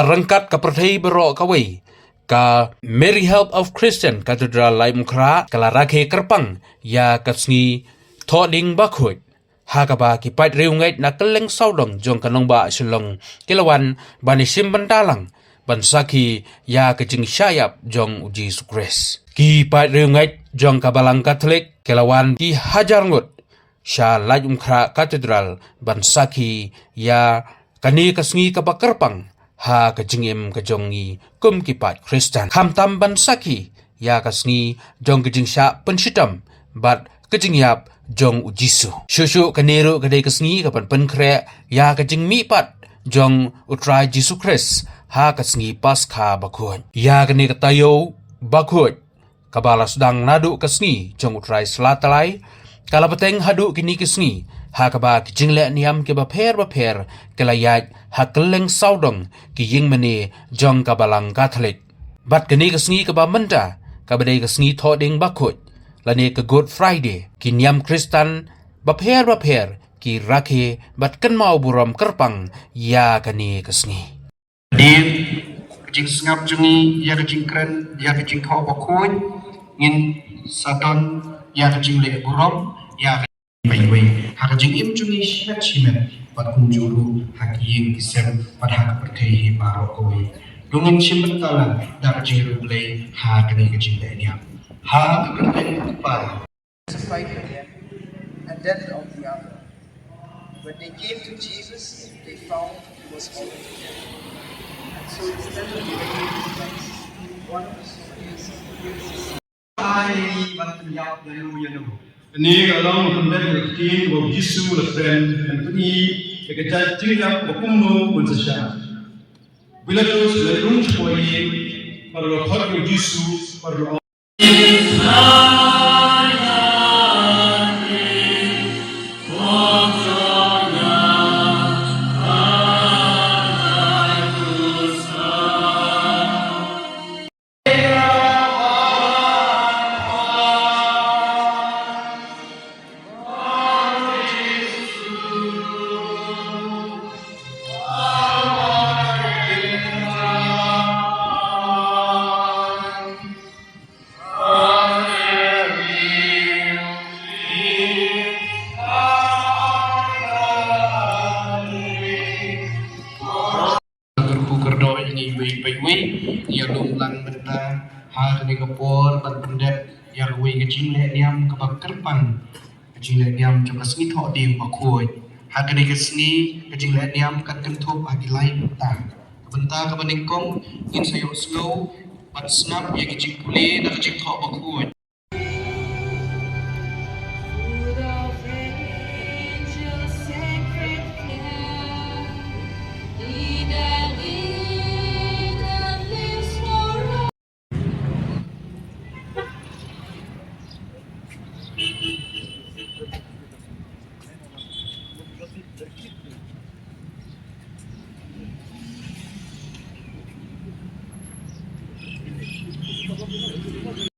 rangkat ka perthei bero kawai ka Mary Help of Christian Cathedral Lai Mukra kala rakhe kerpang ya kasngi thoding bakhoi hakaba ki pat reungai na keleng saudong jong kanong ba silong kilawan bani simban dalang ban saki ya kejing syayap jong uji sukres ki pat reungai jong kabalang Katolik kilawan ki hajar ngut sya Lai Mukra Cathedral ban saki ya kani kasngi kabakerpang ha kejingim kejongi kum kipat Kristen hamtam ban saki ya kasngi jong kejing sya pensitam bat kejingyap jong ujisu shushu kaniru kadai kasngi kapan penkre ya kejing mipat jong utrai Jisu Kris ha kasngi paskha bakhuan ya kani katayo bakhuan kabala sedang nadu kasngi jong utrai selatalai kala peteng hadu kini kasngi ha kaba kijing le niam ke baper kelayat ha keleng saudong ki ying mene jong kabalang Katolik bat kini kasngi kaba menta kabadai kasngi thoding bakhut lane ke Good Friday ki niam Kristen baper ki rakhe bat kan mau buram kerpang ya kani kasngi di kijing sngap jungi ya kijing kren ya kijing kho bakhut ngin sadon ya kijing le buram ya Baiwei hakajing im jungi shat chimen pat kunjuru hakiyin kisem pat hak perthei barokoi dungin chimen talan dar jiru blei ha kani kajing le niam ha perthei pa crucified again and then of the other. When they came to Jesus, they found he was already dead. And so instead of giving thanks, one of the soldiers gives Ni along from that king of Jesus the friend and ni kejar tinggal berkumpul pun sesat. Bila terus lerung semuanya pada waktu Jesus pada ya lumlang benda har ni kapor ban pendet ya ruwi kecing le niam kabak kerpang kecing le niam jong kasni tho dim bakhoi ha kani kasni kecing le niam kat kenthop agi lai benta ka baningkong in sayo slow pat snap ya kecing puli na kecing tho bakhoi